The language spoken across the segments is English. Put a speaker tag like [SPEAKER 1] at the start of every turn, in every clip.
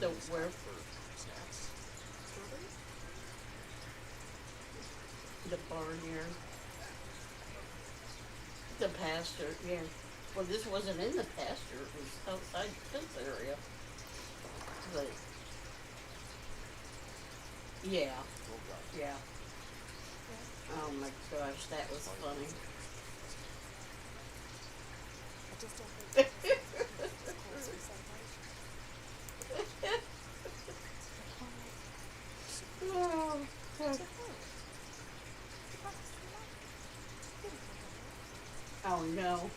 [SPEAKER 1] The where the barnyard, the pasture. Yeah. Well, this wasn't in the pasture. It was outside the fence area. But yeah, yeah. Oh my gosh, that was funny. Oh, God. Oh no.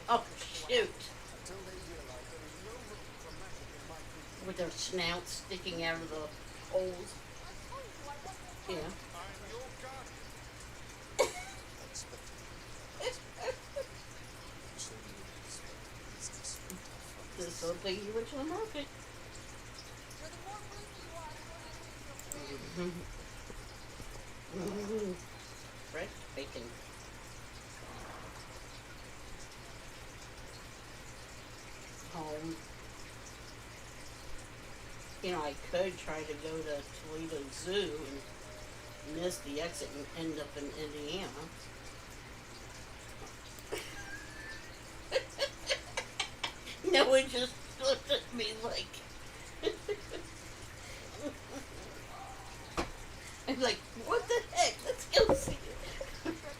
[SPEAKER 1] Oh shoot. With their snouts sticking out of the holes. Yeah. This little piggy went to the market. Fresh bacon. Home. You know, I could try to go to Toledo Zoo and miss the exit and end up in Indiana. No one just looked at me like, I'm like, what the heck? Let's go see.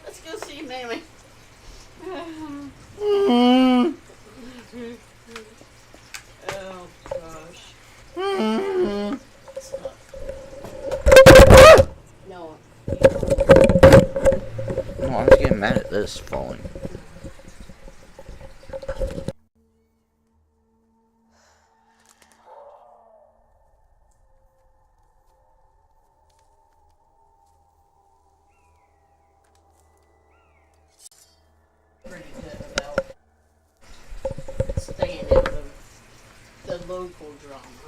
[SPEAKER 1] Let's go see Mammy. Oh gosh. Stop. No.
[SPEAKER 2] No, I was getting mad at this falling.
[SPEAKER 1] Pretty good about staying out of the local drama.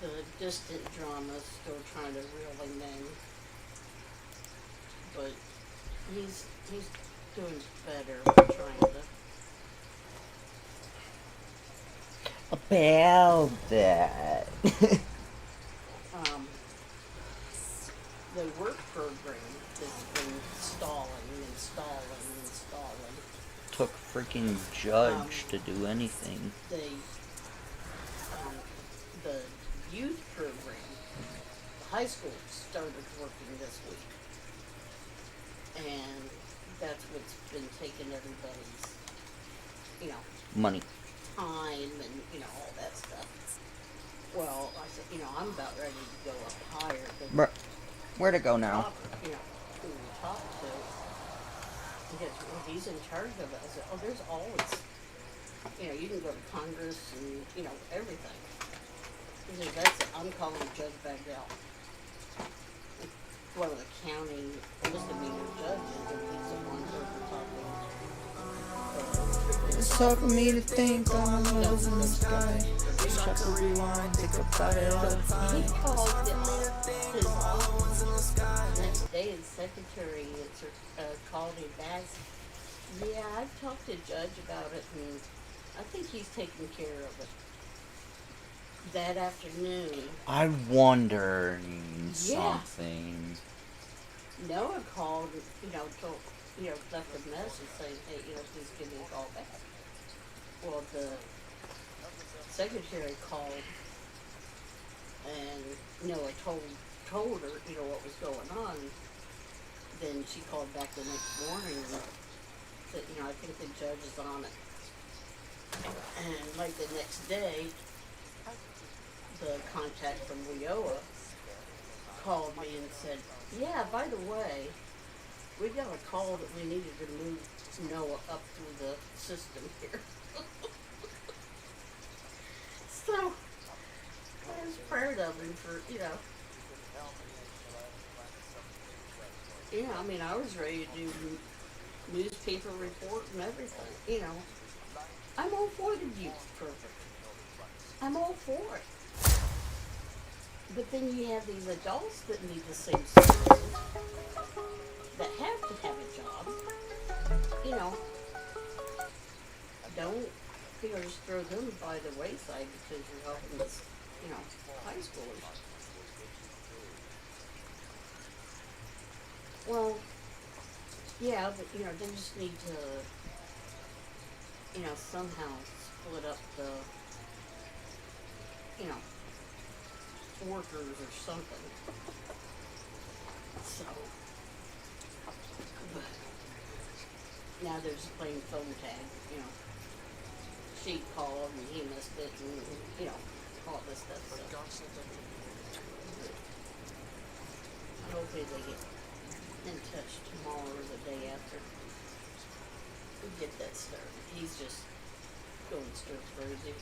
[SPEAKER 1] The distant drama is still trying to reel him in. But he's doing better trying to.
[SPEAKER 2] About that.
[SPEAKER 1] Um, the work program has been stalling.
[SPEAKER 2] Took freaking Judge to do anything.
[SPEAKER 1] The youth program, the high school started working this week, and that's what's been taking everybody's, you know,
[SPEAKER 2] Money.
[SPEAKER 1] time and all that stuff. Well, I said, I'm about ready to go up higher.
[SPEAKER 2] Where to go now?
[SPEAKER 1] Top, who we talk to, because well, he's in charge of it. I said, oh, there's always, you can go to Congress and everything. He says, I'm calling Judge Bagdell. One of the county misdemeanor judges, and he's the one overtalking.
[SPEAKER 2] It's hard for me to think on the hills in the sky. Wish I could rewind, think about it all the time.
[SPEAKER 1] He called his next day, his secretary called him back. Yeah, I've talked to Judge about it, and I think he's taking care of it. That afternoon,
[SPEAKER 2] I wondering something.
[SPEAKER 1] Noah called, told, left a message saying, hey, please give me a call back. Well, the secretary called, and Noah told her, what was going on. Then she called back the next morning and said, I think the judge is on it. And like the next day, the contact from WIOA called me and said, yeah, by the way, we got a call that we needed to move Noah up through the system here. So, I was proud of him for, I was ready to do newspaper report and everything, I'm all for the youth program. I'm all for it. But then you have these adults that need the same services, that have to have a job, don't just throw them by the wayside because you're helping this, high schoolers. Well, yeah, but they just need to, somehow split up the, you know, workers or something. So, but now they're just playing phone tag, She called and he missed it and, all this stuff. So. Hopefully they get in touch tomorrow or the day after. We get that started. He's just going stir crazy.